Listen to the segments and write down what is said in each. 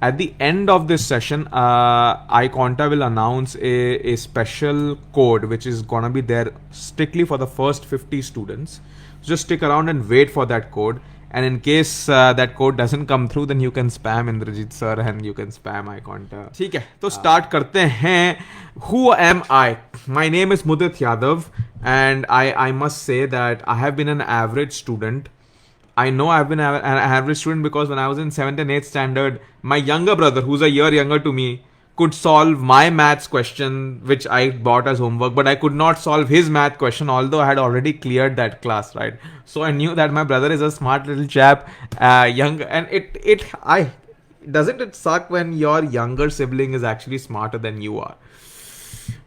At the end of this session, iConta will announce a special code which is gonna be there strictly for the first 50 students. So just stick around and wait for that code. And in case that code doesn't come through, then you can spam Indrajit sir and you can spam iConta. ठीक है, तो start करते हैं. Who am I? My name is Mudit Yadav, and I must say that I have been an average student. I know I've been an average student because when I was in 7th and 8th standard, my younger brother, who's a year younger to me, could solve my maths question, which I bought as homework, but I could not solve his math question, although I had already cleared that class, right? So I knew that my brother is a smart little chap, young, and doesn't it suck when your younger sibling is actually smarter than you are?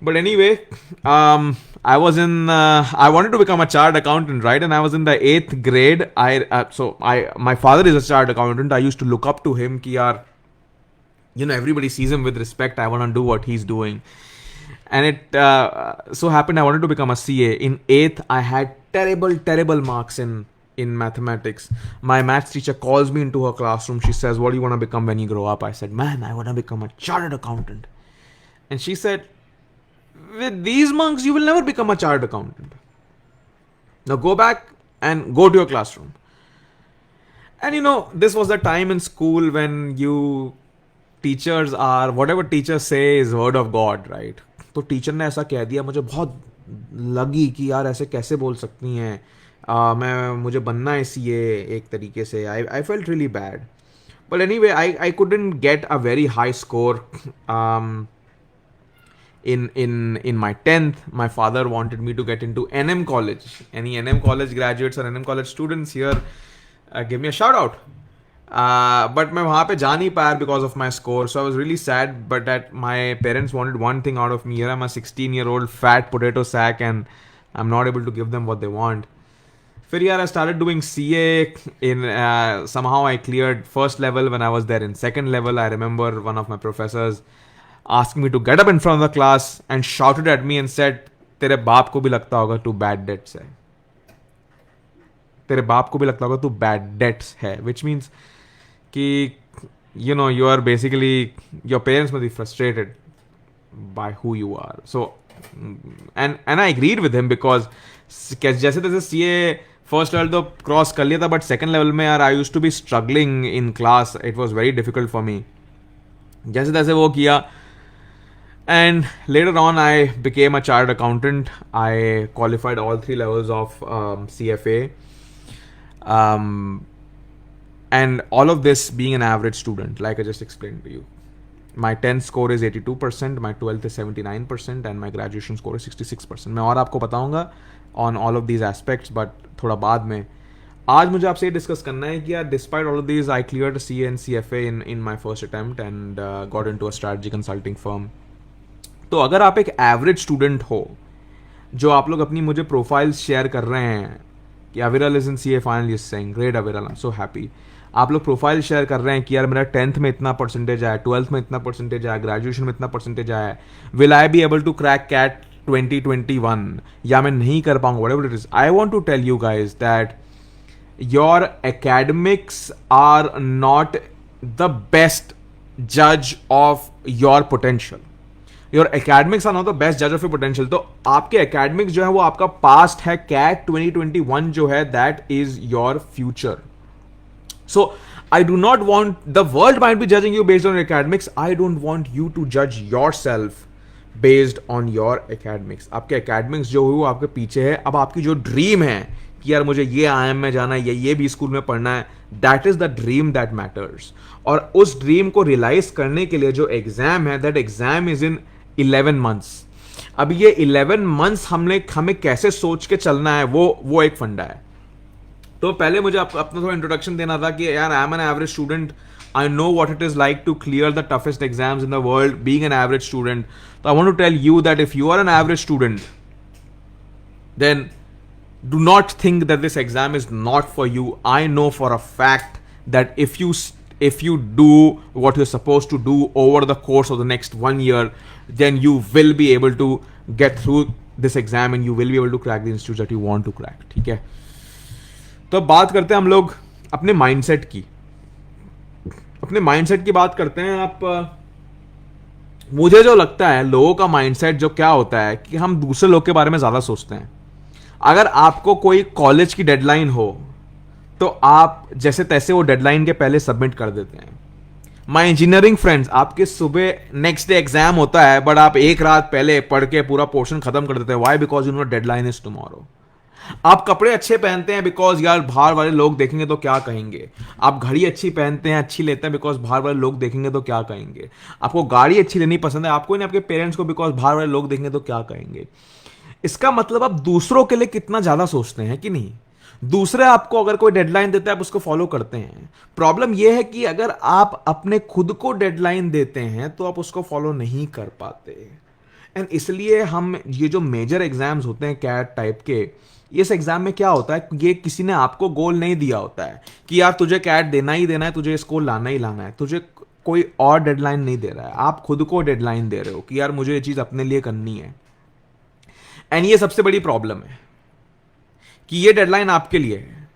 But anyway, I was in. I wanted to become a chartered accountant, right? And I was in the 8th grade. My father is a chartered accountant. I used to look up to him. Ki yaar, everybody sees him with respect. I want to do what he's doing. And it so happened I wanted to become a CA. In 8th, I had terrible marks in mathematics. My maths teacher calls me into her classroom. She says, "What do you want to become when you grow up?" I said, "Man, I want to become a chartered accountant." And she said, "With these marks, you will never become a chartered accountant. Now go back and go to your classroom." And this was the time in school when teachers are, whatever teachers say is word of God, right? तो teacher ने ऐसा कह दिया, मुझे बहुत लगी कि यार ऐसे कैसे बोल सकती हैं. मुझे बनना है सीए एक तरीके से. I felt really bad. But anyway, I couldn't get a very high score. In my 10th, my father wanted me to get into NM college. Any NM college graduates or NM college students here, give me a shout out. But मैं वहाँ पे जा नहीं पाया because of my score, so I was really sad. But that my parents wanted one thing out of me. Here I'm a 16-year-old fat potato sack, and I'm not able to give them what they want. फिर यार I started doing CA. Somehow I cleared first level. When I was there in second level, I remember one of my professors asking me to get up in front of the class and shouted at me and said, तेरे बाप को भी लगता होगा तू bad debts है. तेरे बाप को भी लगता होगा तू bad debts है. Which means कि you are basically, your parents must be frustrated by who you are. So and I agreed with him because जैसे तैसे CA फर्स्ट लेवल तो क्रॉस कर लिया था, बट सेकंड लेवल में यार I used to be struggling in class. It was very difficult for me. जैसे तैसे वो किया. And later on, I became a chartered accountant. I qualified all 3 levels of CFA. And all of this being an average student, like I just explained to you. My 10th score is 82%, my 12th is 79%, and my graduation score is 66%. मैं और आपको बताऊंगा on all of these aspects, but थोड़ा बाद में. आज मुझे आपसे ये डिस्कस करना है कि यार despite all of these, I cleared CA and CFA in my first attempt and got into a strategy consulting firm. तो अगर आप एक एवरेज स्टूडेंट हो, जो आप लोग अपनी मुझे प्रोफाइल्स शेयर कर रहे हैं कि अविरल is in CA final, is saying great अविरल, आई एम सो हैप्पी. आप लोग प्रोफाइल शेयर कर रहे हैं कि यार मेरा 10th में इतना परसेंटेज आया, 12th में इतना परसेंटेज आया, ग्रेजुएशन में इतना परसेंटेज आया, will I B able to crack cat 2021 या मैं नहीं कर पाऊंगा, whatever it is. I want to tell you guys that your academics are not the best जज of your potential. Your academics are not the best जज of your potential. तो आपके academics जो है वो आपका पास्ट है. कैट 2021 जो है that is your future. So I do not want, the world might be judging you based on your academics. I don't want you to जज your self based on your academics. आपके academics जो हुई वो आपके पीछे है. अब आपकी जो ड्रीम है कि यार मुझे ये IIM में जाना है, ये भी स्कूल में पढ़ना है, that is the dream that matters. और उस ड्रीम को रियलाइज करने के लिए जो एग्जाम है, that exam is in 11 months. अब ये 11 months हमें कैसे सोच के चलना है, वो एक फंडा है. तो पहले मुझे अपना थोड़ा इंट्रोडक्शन देना था कि यार I am an average student. I know what it is like to clear the toughest exams in the world being an average student. So I want to tell you that if you are an average student, then do not think that this exam is not for you. I know for a fact that if you do what you're supposed to do over the course of the next 1 year, then you will be able to get through this exam and you will be able to crack the institutes that you want to crack. ठीक है, तो बात करते हैं हम लोग अपने mindset की. अपने माइंडसेट की बात करते हैं आप। मुझे जो लगता है लोगों का माइंडसेट जो क्या होता है कि हम दूसरे लोग के बारे में ज्यादा सोचते हैं। अगर आपको कोई कॉलेज की डेडलाइन हो तो आप जैसे तैसे वो डेडलाइन के पहले सबमिट कर देते हैं। माय इंजीनियरिंग फ्रेंड्स, आपके सुबह नेक्स्ट डे एग्जाम होता है बट आप एक रात पहले पढ़ के पूरा पोर्शन खत्म कर देते हैं। Why? Because you know deadline is tomorrow. आप कपड़े अच्छे पहनते हैं बिकॉज यार बाहर वाले लोग देखेंगे तो क्या कहेंगे। आप घड़ी अच्छी पहनते हैं, अच्छी लेते हैं बिकॉज बाहर वाले लोग देखेंगे तो क्या कहेंगे। आपको गाड़ी अच्छी लेनी पसंद है, आपको नहीं आपके पेरेंट्स को, बिकॉज बाहर वाले लोग देखेंगे तो क्या कहेंगे। इसका मतलब आप दूसरों के लिए कितना ज्यादा सोचते हैं कि नहीं। दूसरे आपको अगर कोई डेडलाइन देते हैं आप उसको फॉलो करते हैं। प्रॉब्लम यह है कि अगर आप अपने खुद को डेडलाइन देते हैं तो आप उसको फॉलो नहीं कर पाते। एंड इसलिए हम ये जो मेजर एग्जाम्स होते हैं कैट टाइप के, इस एग्जाम में क्या होता है, ये किसी ने आपको गोल नहीं दिया होता है कि यार तुझे कैट देना ही देना है, तुझे इसको लाना ही लाना है। तुझे कोई और डेडलाइन नहीं दे रहा है, आप खुद को डेडलाइन दे रहे हो कि यार मुझे ये चीज अपने लिए करनी है। एंड ये सबसे बड़ी प्रॉब्लम है कि ये डेडलाइन आपके लिए है।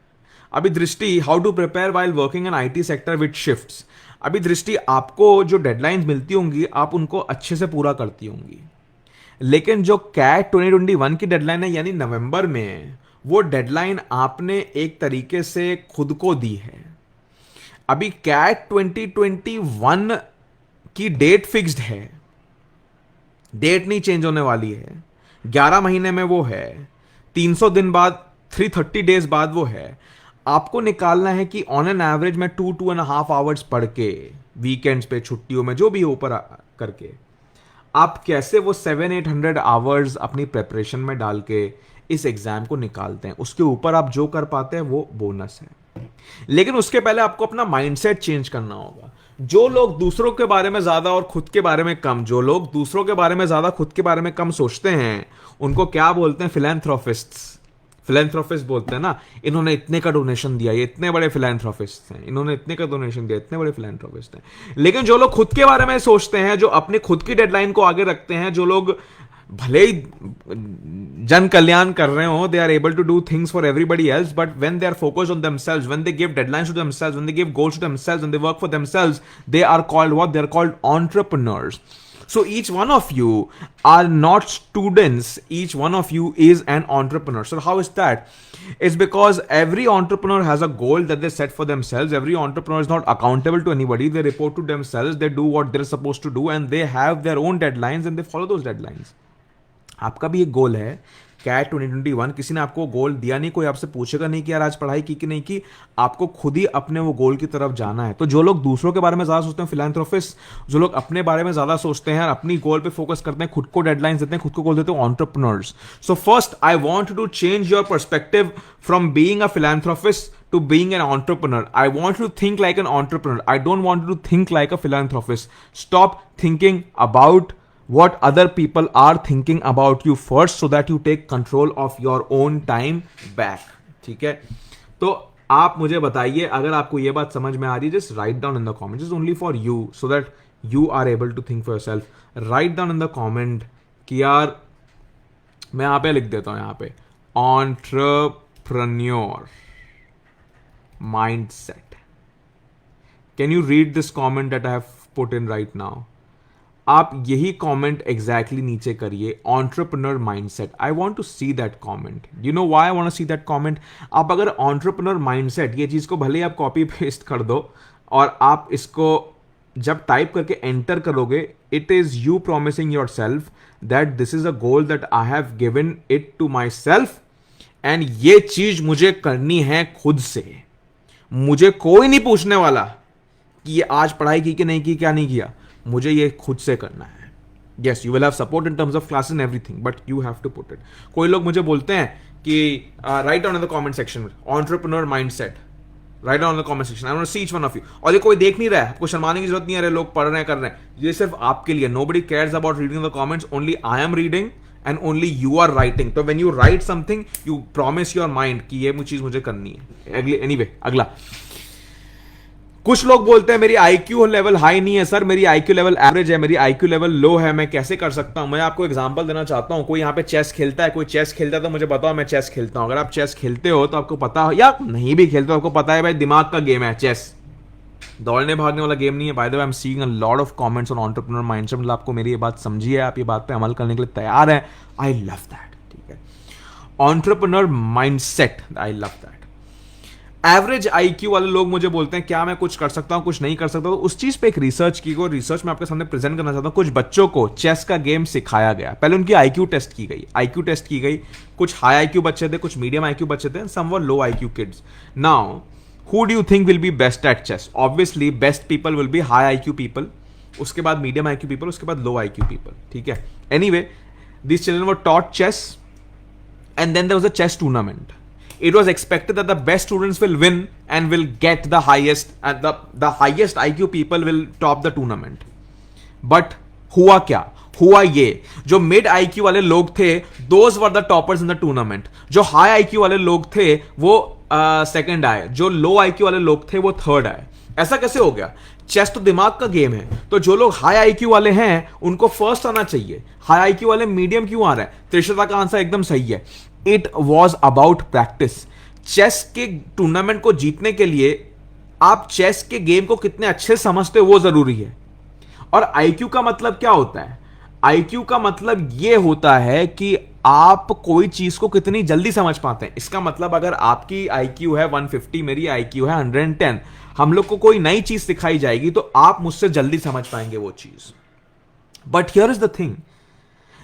अभी Drishti, how to prepare while working in IT sector with shifts. अभी दृष्टि, आपको जो डेडलाइंस मिलती होंगी आप उनको अच्छे से पूरा करती होंगी, लेकिन जो कैट 2021 की डेडलाइन है यानी नवंबर में, वो डेडलाइन आपने एक तरीके से खुद को दी है। अभी कैट 2021 की डेट फिक्स्ड है, डेट नहीं चेंज होने वाली है। 11 महीने में वो है, 300 दिन बाद, 330 डेज बाद वो है। आपको निकालना है कि ऑन एन एवरेज में 2.5 आवर्स पढ़ के, वीकेंड्स पे, छुट्टियों में, जो भी ऊपर करके, आप कैसे वो 700-800 आवर्स अपनी प्रेपरेशन में डाल के इस एग्जाम को निकालते हैं। उसके ऊपर आप जो कर पाते हैं वो बोनस है, लेकिन उसके पहले आपको अपना माइंडसेट चेंज करना होगा। जो लोग दूसरों के बारे में ज्यादा और खुद के बारे में कम, जो लोग दूसरों के बारे में ज्यादा खुद के बारे में कम सोचते हैं, उनको क्या बोलते हैं? फिलैंथ्रोपिस्ट्स। फिलैंथ्रोपिस्ट बोलते हैं ना, इन्होंने इतने का डोनेशन दिया, ये इतने बड़े फिलैंथ्रोपिस्ट हैं, इन्होंने इतने का डोनेशन दिया, इतने बड़े फिलैंथ्रोपिस्ट हैं। लेकिन जो लोग खुद के बारे में सोचते हैं, जो अपनी खुद की डेडलाइन को आगे रखते हैं, जो लोग भले ही जन कल्याण कर रहे हो, they are able to do things for everybody else, but when they are focused on themselves, when they give deadlines to themselves, when they give goals to themselves, when they work for themselves, they are called what? They're called entrepreneurs. So each one of you are not students, each one of you is an entrepreneur. So how is that? It's because every entrepreneur has a goal that they set for themselves. Every entrepreneur is not accountable to anybody. They report to themselves, they do what they're supposed to do, and they have their own deadlines and they follow those deadlines. आपका भी एक गोल है cat 2021। किसी ने आपको गोल दिया नहीं, कोई आपसे पूछेगा नहीं कि यार आज पढ़ाई की कि नहीं की। आपको खुद ही अपने वो गोल की तरफ जाना है। तो जो लोग दूसरों के बारे में ज्यादा सोचते हैं, फिलैंथ्रोपिस्ट, जो लोग अपने बारे में ज्यादा सोचते हैं, अपनी गोल पे फोकस करते हैं, खुद को डेडलाइंस देते हैं, खुद को गोल देते हैं, entrepreneurs. So first I want to change your perspective from being a philanthropist to being an entrepreneur. I want you to think like an entrepreneur. I don't want you to think like a philanthropist. Stop thinking about what other people are thinking about you first, so that you take control of your own time back. ठीक है? तो आप मुझे बताइए अगर आपको ये बात समझ में आ रही है, just write down in the comments. Just only for you, so that you are able to think for yourself. Write down in the comment कि यार, मैं यहाँ पे लिख देता हूँ, यहाँ पे entrepreneur mindset. Can you read this comment that I have put in right now? आप यही कमेंट एग्जैक्टली नीचे करिए, entrepreneur mindset. I want to see that comment. You know why I want to see that comment? आप अगर entrepreneur mindset, ये चीज को भले ही आप कॉपी पेस्ट कर दो और आप इसको जब टाइप करके एंटर करोगे, it is you promising your self that this is a goal that I have given it to my self, and ये चीज मुझे करनी है खुद से। मुझे कोई नहीं पूछने वाला कि ये आज पढ़ाई की कि नहीं की, क्या नहीं किया। मुझे ये खुद से करना है। Yes, you will have support in terms of classes and everything, but you have to put it. कोई लोग मुझे बोलते हैं कि write down in the comment section entrepreneur mindset, write down in the comment section. I want to see each one of you. और ये कोई देख नहीं रहा है, आपको शर्माने की जरूरत नहीं है, लोग पढ़ रहे हैं, कर रहे हैं। ये सिर्फ आपके लिए। Nobody cares about reading the comments, only I am reading and only you are writing. तो when you write something, you promise your mind कि ये चीज मुझे करनी है। Anyway, अगला। कुछ लोग बोलते हैं मेरी आईक्यू लेवल हाई नहीं है सर, मेरी आईक्यू लेवल एवरेज है, मेरी आईक्यू लेवल लो है, मैं कैसे कर सकता हूं? मैं आपको एग्जांपल देना चाहता हूं। कोई यहाँ पे चेस खेलता है, कोई चेस खेलता है तो मुझे बताओ, मैं चेस खेलता हूं। अगर आप चेस खेलते हो तो आपको पता हो, या नहीं भी खेलते हो आपको पता है भाई दिमाग का गेम है चेस। दौड़ने भागने वाला गेम नहीं है. By the way, I am seeing a lot of comments on entrepreneur mindset. मतलब आपको मेरी ये बात समझी है, आप ये बात पे अमल करने के लिए तैयार हैं. I love that. ठीक है, entrepreneur mindset, I love that. Average IQ वाले लोग मुझे बोलते हैं क्या मैं कुछ कर सकता हूं, कुछ नहीं कर सकता. तो उस चीज पे एक रिसर्च की गई. रिसर्च में आपके सामने प्रेजेंट करना चाहता हूं. कुछ बच्चों को चेस का गेम सिखाया गया. पहले उनकी आईक्यू टेस्ट की गई. आईक्यू टेस्ट की गई. कुछ हाई आईक्यू बच्चे थे, कुछ मीडियम आईक्यू बच्चे थे, some were low IQ kids. Now who do you think will be best at chess? Obviously best people will be high IQ people, उसके बाद medium IQ people, उसके बाद low IQ people. ठीक है. Anyway, these children were taught chess and then there was a chess tournament. It was expected that the best students will win and will get the highest, and the highest IQ people will top the tournament. But हुआ क्या? हुआ ये, जो mid IQ वाले लोग थे those were the toppers in the tournament. जो high IQ वाले लोग थे वो सेकंड आए. जो लो आईक्यू वाले लोग थे वो थर्ड आए. ऐसा कैसे हो गया? चेस तो दिमाग का गेम है, तो जो लोग हाई आईक्यू वाले हैं उनको फर्स्ट आना चाहिए. हाई आईक्यू वाले मीडियम क्यों आ रहा है? त्रिशता का आंसर एकदम सही है. It was about practice. Chess के टूर्नामेंट को जीतने के लिए आप चेस के गेम को कितने अच्छे समझते हो वो जरूरी है. और आईक्यू का मतलब क्या होता है? आईक्यू का मतलब यह होता है कि आप कोई चीज को कितनी जल्दी समझ पाते हैं. इसका मतलब अगर आपकी आईक्यू है 150, मेरी आईक्यू है 110, हम लोग को कोई नई चीज सिखाई जाएगी तो आप मुझसे जल्दी समझ पाएंगे वो चीज. But here is the thing,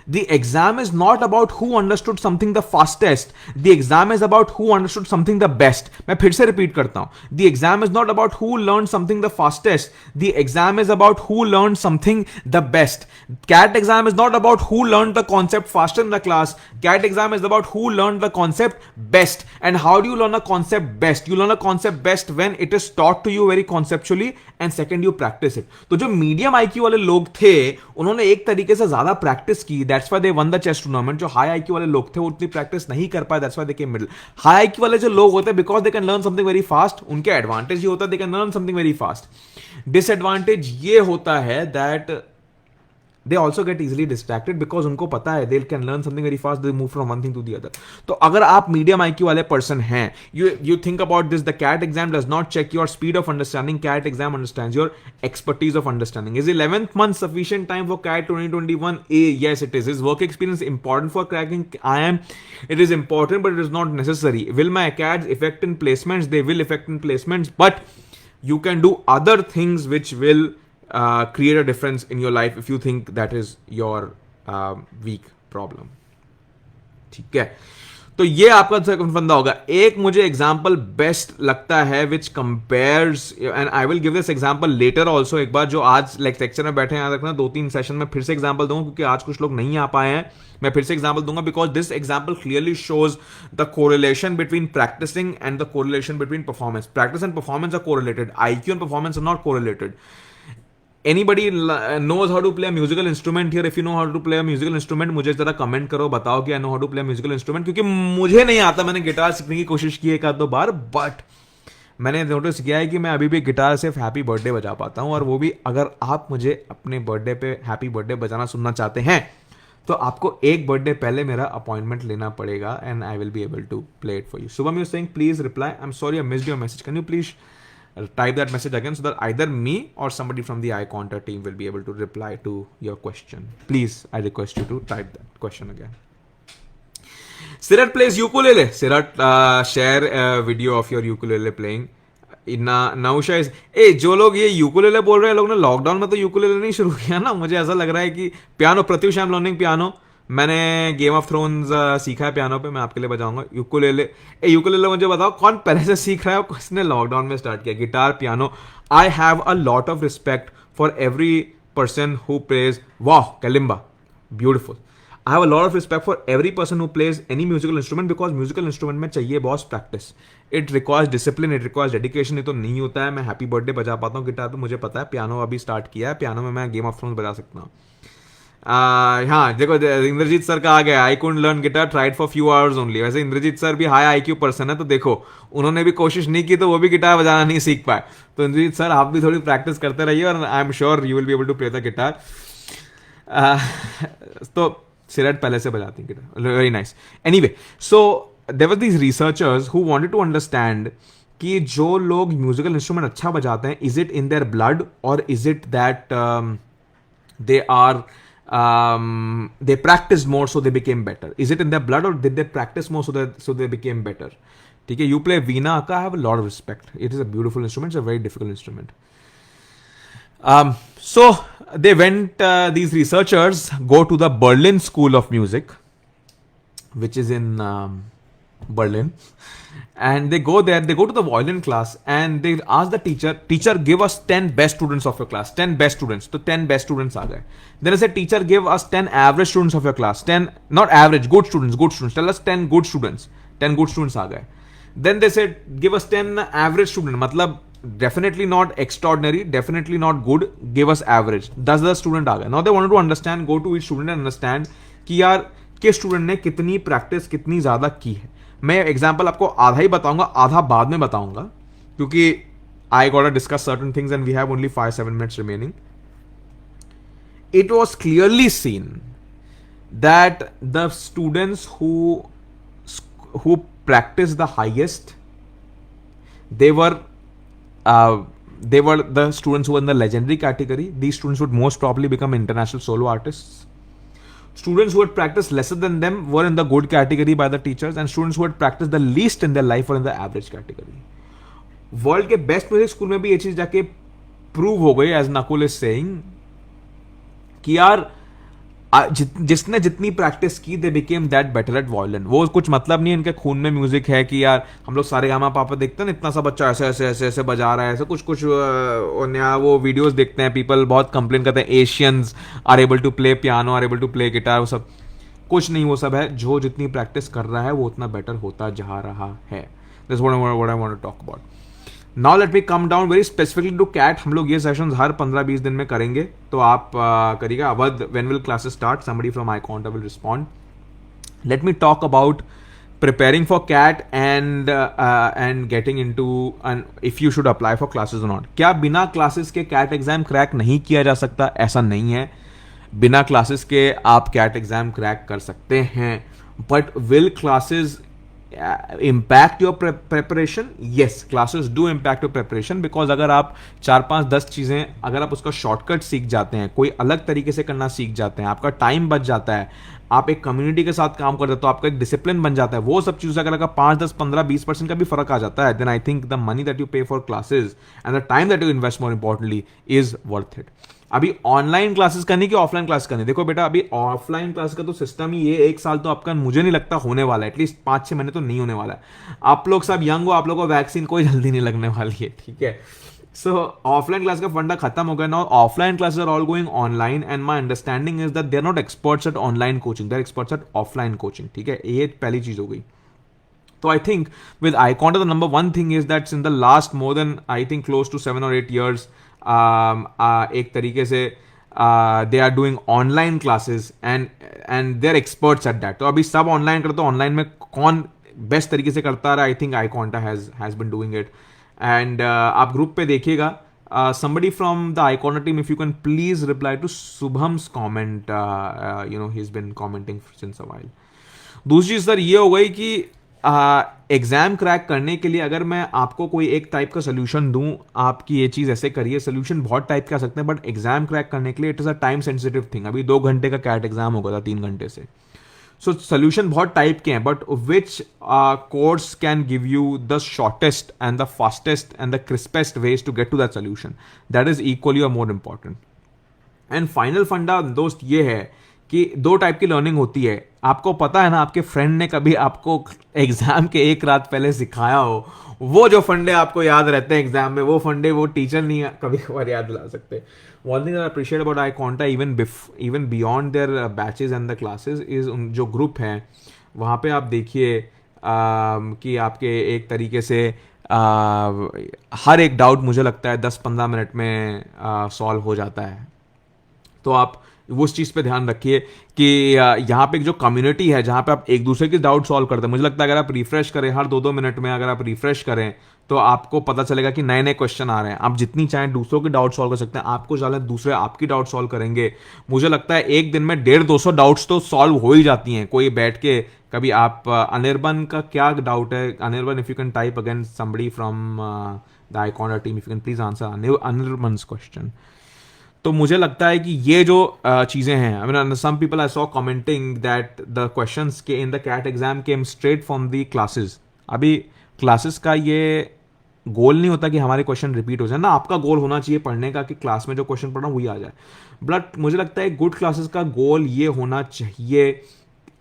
the exam is not about who understood something the fastest. The exam is about who understood something the best. मैं फिर से रिपीट करता हूं. The exam is not about who learned something the fastest. The exam is about who learned something the best. CAT exam is not about who learned the concept faster in the class. CAT exam is about who learned the concept best. And how do you learn a concept best? You learn a concept best when it is taught to you very conceptually and second you practice it. तो जो medium IQ वाले लोग थे उन्होंने एक तरीके से ज्यादा प्रैक्टिस की. That's why they won the chess tournament. जो हाई आईक्यू वाले लोग थे वो उतनी प्रैक्टिस नहीं कर पाए. That's why they came middle. High IQ वाले जो लोग होते हैं because they can learn something very fast, उनके एडवांटेज ये होता है they can learn something very fast. Disadvantage ये होता है that they also get easily distracted because उनको पता है they can learn something very fast, they move from one thing to the other. तो अगर आप medium IQ वाले person हैं, you think about this, the CAT exam does not check your speed of understanding. CAT exam understands your expertise of understanding. Is 11th month sufficient time for CAT 2021? Yes, it is. Is work experience important for cracking IIM? It is important, but it is not necessary. Will my CATs affect in placements? They will affect in placements, but you can do other things which will create a difference in your life if you think that is your weak problem. ठीक है, तो ये आपका second फंदा होगा. एक मुझे example best लगता है which compares, and I will give this example later also. एक बार जो आज लेक्चर में बैठे हैं याद रखना, 2-3 सेशन में फिर से एग्जांपल दूंगा क्योंकि आज कुछ लोग नहीं आ पाए हैं. मैं फिर से एग्जांपल दूंगा because this example clearly shows the correlation between practising and the correlation between performance. Practice and performance are correlated. IQ and performance are not correlated. Anybody knows how to play a musical instrument here? If you know how to play a musical instrument, मुझे जरा comment करो, बताओ कि I know how to play a musical instrument. क्योंकि मुझे नहीं आता. मैंने गिटार सीखने की कोशिश की एक आध दो बार, बट मैंने नोटिस किया है कि मैं अभी भी गिटार सिर्फ हैप्पी बर्थडे बजा पाता हूँ. और वो भी अगर आप मुझे अपने बर्थडे पे हैप्पी बर्थडे बजाना सुनना चाहते हैं तो आपको एक बर्थडे पहले मेरा अपॉइंटमेंट लेना पड़ेगा and I will be able to play it for you. Shubham you saying please reply. I am sorry I missed your message. Can you please type that message again so that either me or somebody from the iConta team will be able to reply to your question. Please, I request you to type that question again. Sirat plays ukulele. Sirat, share a video of your ukulele playing. Nausha is, जो लोग ये ukulele बोल रहे हैं लोग ने lockdown में तो यूकुलेले नहीं शुरू किया ना. मुझे ऐसा लग रहा है कि piano, Pratyush I am learning piano. मैंने गेम ऑफ थ्रोन्स सीखा है पियानो पे, मैं आपके लिए बजाऊंगा. यूकुलेले, यूकुलेले मुझे बताओ कौन पहले से सीख रहा है और किसने लॉकडाउन में स्टार्ट किया? Guitar, piano. I have a lot of respect for every person who plays. वाह, kalimba, beautiful. I have a lot of respect for every person who plays any musical instrument because musical instrument में चाहिए boss practice. It requires discipline, it requires dedication. ये तो नहीं होता है. मैं happy birthday बजा पाता हूँ गिटार पे, मुझे पता है. पियानो अभी स्टार्ट किया है, पियानो में मैं गेम ऑफ थ्रोन्स बजा सकता हूँ. हाँ देखो, इंद्रजीत सर का आ गया. I couldn't learn guitar, tried for few hours only. वैसे इंद्रजीत सर भी हाई आईक्यू पर्सन है, तो देखो उन्होंने भी कोशिश नहीं की तो वो भी गिटार बजाना नहीं सीख पाए. तो इंद्रजीत सर आप भी थोड़ी प्रैक्टिस करते रहिए और I am sure you will be able to play the guitar. तो सिरट पहले से बजाती guitar. Very nice. Anyway, so there were these researchers who wanted to understand कि जो लोग म्यूजिकल इंस्ट्रूमेंट अच्छा बजाते हैं, is it in their blood और is it that they are they practiced more so they became better? Is it in their blood or did they practice more so they became better? ठीक है, you play veena, I have a lot of respect. It is a beautiful instrument. It's a very difficult instrument. So they went, these researchers go to the Berlin School of Music, which is in Berlin, and they go there, they go to the violin class, and they ask the teacher, give us 10 best students of your class, 10 best students. So 10 best students are there. Then I said, teacher, give us 10 average students of your class, 10, not average, good students, tell us 10 good students, 10 good students are there. Then they said, give us 10 average students, matlab definitely not extraordinary, definitely not good, give us average. 10 student आ गए. Now they wanted to understand, go to each student and understand कि यार किस student ने कितनी practice कितनी ज्यादा की है. मैं एग्जांपल आपको आधा ही बताऊंगा, आधा बाद में बताऊंगा, क्योंकि I got to discuss certain things and we have only 5-7 minutes remaining. It was clearly seen that the students who practiced the highest, they were the students who were in the legendary category. These students would most probably become international solo artists. Students who had practiced lesser than them were in the good category by the teachers, and students who had practiced the least in their life were in the average category. World के best music school में भी ये चीज जाके prove हो गई, as Nakul is saying, कि यार जिसने जितनी प्रैक्टिस की they became that better at violin. वो कुछ मतलब नहीं इनके खून में म्यूजिक है कि यार हम लोग सारे गामा पापा देखते हैं ना, इतना सा बच्चा ऐसे ऐसे ऐसे ऐसे बजा रहा है, ऐसे कुछ नया वो वीडियोस देखते हैं, पीपल बहुत कंप्लेन करते हैं Asians are able to play piano, are able to play guitar. वो सब कुछ नहीं, वो सब है जो जितनी प्रैक्टिस कर रहा है वो उतना बेटर होता जा रहा है. This what I want to talk about. Now let me come down very specifically to CAT. हम लोग ये सेशन हर 15-20 दिन में करेंगे, तो आप करिएगा. Awadh, when will classes start? Somebody from iConta will respond. Let me talk about preparing for CAT and getting into if you should apply for classes or not. क्या बिना क्लासेस के CAT एग्जाम क्रैक नहीं किया जा सकता? ऐसा नहीं है. बिना क्लासेस के आप CAT एग्जाम क्रैक कर सकते हैं. But will classes impact your preparation? Yes, classes do impact your preparation, because अगर आप 4-5-10 चीजें, अगर आप उसका शॉर्टकट सीख जाते हैं, कोई अलग तरीके से करना सीख जाते हैं, आपका टाइम बच जाता है, आप एक कम्युनिटी के साथ काम करते हो तो आपका एक डिसिप्लिन बन जाता है, वो सब चीज़ें अगर 5-10-15-20% का भी फर्क आ जाता है, then I think the money that you pay for classes and the time that you invest more importantly is worth it. अभी ऑनलाइन क्लासेस करनी कि ऑफलाइन क्लास करनी? देखो बेटा, अभी ऑफलाइन क्लास का तो सिस्टम ही ये 1 साल तो आपका मुझे नहीं लगता होने वाला है, एटलीस्ट 5-6 महीने तो नहीं होने वाला है. आप लोग सब यंग हो, आप लोगों को वैक्सीन कोई जल्दी नहीं लगने वाली है, ठीक है. सो ऑफलाइन क्लास का फंडा खत्म हो गया. Now offline classes are all going online, and my understanding is that they are not experts at online coaching, they are experts at offline coaching, ठीक है. ये पहली चीज हो गई. So I think with iConta, the number one thing is that in the last more than I think close to 7 or 8 years, एक तरीके से they are doing online classes and they're experts at that. तो अभी सब online करते, online में कौन best तरीके से करता रहा? I think iConta has been doing it. And आप ग्रुप पे देखिएगा. Somebody from the iConta team, if you can please reply to Subham's comment. He's been commenting since a while. दूसरी चीज सर ये हो गई कि एग्जाम क्रैक करने के लिए अगर मैं आपको कोई एक टाइप का सोल्यूशन दूं, आपकी ये चीज ऐसे करिए, सोल्यूशन बहुत टाइप के आ सकते हैं, बट एग्जाम क्रैक करने के लिए it is a time sensitive thing. अभी 2 घंटे का कैट एग्जाम होगा था 3 घंटे से. सो सोल्यूशन बहुत टाइप के हैं, but which course can give you the shortest and the fastest and the crispest ways to get to that solution, that is equally or more important. And final फंडा दोस्त ये है कि 2 type की learning होती है. आपको पता है ना, आपके फ्रेंड ने कभी आपको एग्जाम के 1 रात पहले सिखाया हो, वो जो फंडे आपको याद रहते हैं एग्जाम में, वो फंडे वो टीचर नहीं कभी कभार याद दिला सकते. One thing I appreciate about iConta even beyond their batches and the classes is जो ग्रुप हैं, वहाँ पे आप देखिए कि आपके एक तरीके से हर एक डाउट मुझे लगता है 10-15 मिनट में सॉल्व हो जाता है. तो आप उस चीज़ पे ध्यान रखिए कि यहाँ पे जो कम्युनिटी है जहाँ पे आप एक दूसरे की डाउट सॉल्व करते हैं, मुझे लगता है अगर आप रिफ्रेश करें हर 2-2 मिनट में, अगर आप रिफ्रेश करें तो आपको पता चलेगा कि नए नए क्वेश्चन आ रहे हैं। आप जितनी चाहें दूसरों की डाउट सॉल्व कर सकते हैं, आपको ज़्यादा दूसरे आपकी डाउट सॉल्व करेंगे। मुझे लगता है एक दिन में 150-200 डाउट्स तो सॉल्व हो ही जाती हैं कोई बैठ के। कभी आप अनिर्बन का क्या डाउट है? Anirban, if you can type again somebody from the icon team, if you can please answer Anirban question. तो मुझे लगता है कि ये जो चीज़ें हैं, I mean some people I saw commenting that the questions के in the CAT exam came straight from the classes. अभी क्लासेस का ये गोल नहीं होता कि हमारे क्वेश्चन रिपीट हो जाए ना, आपका गोल होना चाहिए पढ़ने का कि क्लास में जो क्वेश्चन पढ़ा वही आ जाए। बट मुझे लगता है गुड क्लासेस का गोल ये होना चाहिए,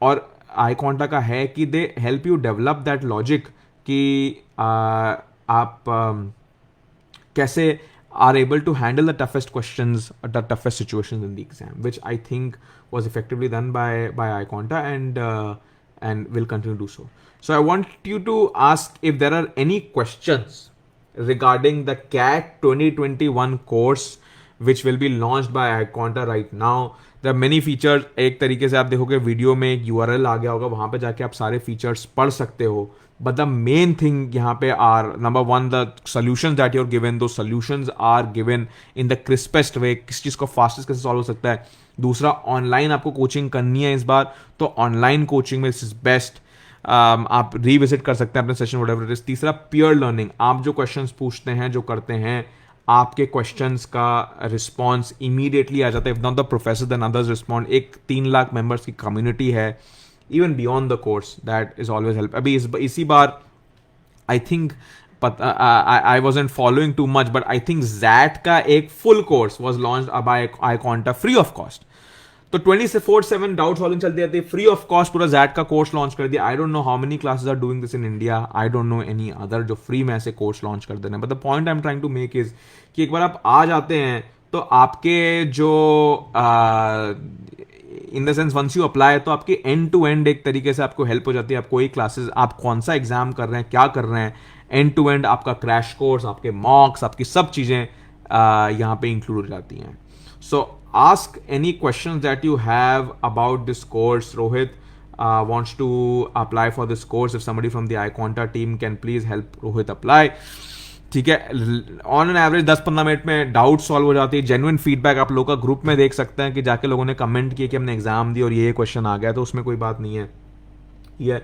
और आई कॉन्टा का है कि they help you develop that logic कि आप कैसे are able to handle the toughest questions, the toughest situations in the exam, which I think was effectively done by iConta, and will continue to do so. So I want you to ask if there are any questions regarding the CAT 2021 course which will be launched by iConta right now. There are many features. एक तरीके से आप देखोगे video में एक URL आ गया होगा, वहाँ पे जाके आप सारे फीचर्स पढ़ सकते हो। But the main thing यहाँ पे are, number one, the solutions that you're given, those solutions are given in the crispest way, किस चीज़ को fastest कैसे solve हो सकता है। दूसरा, ऑनलाइन आपको कोचिंग करनी है इस बार, तो ऑनलाइन कोचिंग में दिस इज बेस्ट। आप रिविजिट कर सकते हैं अपने सेशन व्हाटएवर इट इज। तीसरा, पीयर लर्निंग, आप जो क्वेश्चंस पूछते हैं, जो करते हैं, आपके क्वेश्चंस का रिस्पॉन्स इमीडिएटली आ जाता है। If not the professor than others respond. एक 3 लाख मेंबर्स की कम्युनिटी है even beyond the course, that is always help. अभी इसी बार I think I wasn't following too much, but I think ZAT का एक full course was launched by iConta free of cost. तो 24/7 doubt solving चलती रहती है, free of cost पूरा ZAT का कोर्स लॉन्च कर दिया। I don't know how many classes are doing this in India, I don't know any other जो free में ऐसे कोर्स लॉन्च कर दे रहे हैं। But the point I am trying to make is कि एक बार आप आ जाते हैं तो आपके जो in the sense once you apply, तो आपकी एंड टू एंड एक तरीके से आपको हेल्प हो जाती है। आप कोई क्लासेस, आप कौन सा एग्जाम कर रहे हैं, क्या कर रहे हैं, एंड टू एंड आपका क्रैश कोर्स, आपके मॉक्स, आपकी सब चीज़ें यहाँ पे इंक्लूड हो जाती हैं। सो ask any questions that you have about this course. Rohit wants to apply for this course. If somebody from the iConta team can please help Rohit apply. ठीक है, ऑन एन एवरेज 10-15 मिनट में doubt solve हो जाती है। Genuine feedback आप लोगों का group में देख सकते हैं कि जाके लोगों ने कमेंट किए कि हमने एग्जाम दी और ये क्वेश्चन आ गया, तो उसमें कोई बात नहीं है। ये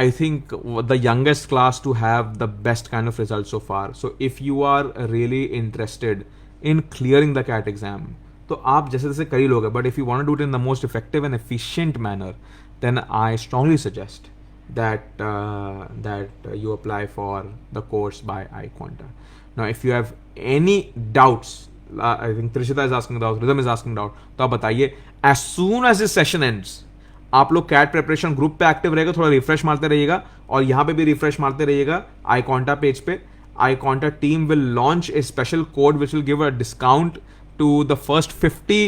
I think the youngest class to have the best kind of results so far. So if you are really interested in clearing the CAT exam, तो आप जैसे जैसे कर ही लोगे, but if you want to do it in the most effective and efficient manner, then I strongly suggest that you apply for the course by iConta. Now if you have any doubts, I think Trishita is asking doubts, Rhythm is asking doubt, तो आप बताइए। as soon as this session ends, आप लोग cat preparation group पे active रहेगा, थोड़ा refresh मारते रहिएगा, और यहाँ पे भी रिफ्रेश मारते रहिएगा iConta पेज पे। iConta team will launch a special code which will give a discount to the first 50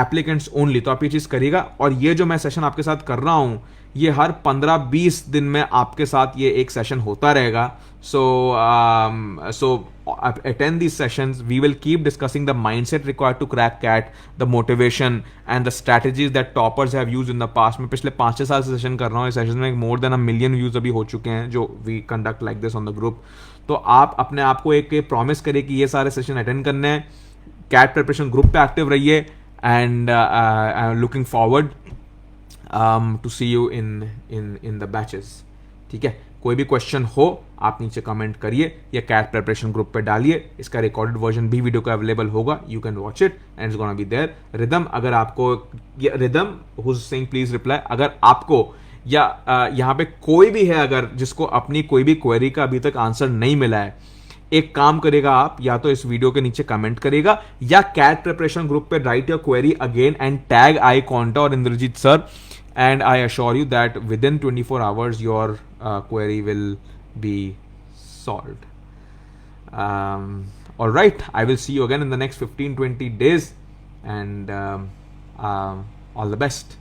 applicants only. तो आप ये चीज़ करिएगा, और ये जो मैं सेशन आपके साथ कर रहा हूँ, ये हर 15-20 दिन में आपके साथ ये एक सेशन होता रहेगा। सो attend these sessions. We will keep discussing the mindset required to crack CAT, the motivation and the strategies that toppers have used in the past. मैं पिछले 5-6 साल से सेशन कर रहा हूँ, इस सेशन में more than 1 million व्यूज अभी हो चुके हैं जो we conduct like this on the group. तो आप अपने आप को एक प्रॉमिस करिए कि ये सारे सेशन अटेंड करने हैं, कैट प्रिपरेशन ग्रुप पे एक्टिव रहिए, and I am looking forward to see you in the batches. ठीक है, कोई भी क्वेश्चन हो आप नीचे कमेंट करिए या कैट प्रिपरेशन ग्रुप पे डालिए। इसका रिकॉर्डेड वर्जन भी वीडियो का अवेलेबल होगा, you can watch it and it's gonna be there. Rhythm, अगर आपको, Rhythm who is saying please reply, अगर आपको या यहाँ पे कोई भी है अगर जिसको अपनी कोई भी क्वेरी का अभी तक आंसर नहीं मिला है, एक काम करेगा, आप या तो इस वीडियो के नीचे कमेंट करेगा या कैट प्रिपरेशन ग्रुप पे write your query again and tag iConta और Indrajit sir, and I assure you that within 24 hours your query will be solved. All right, I will see you again in the next 15-20 days, and all the best.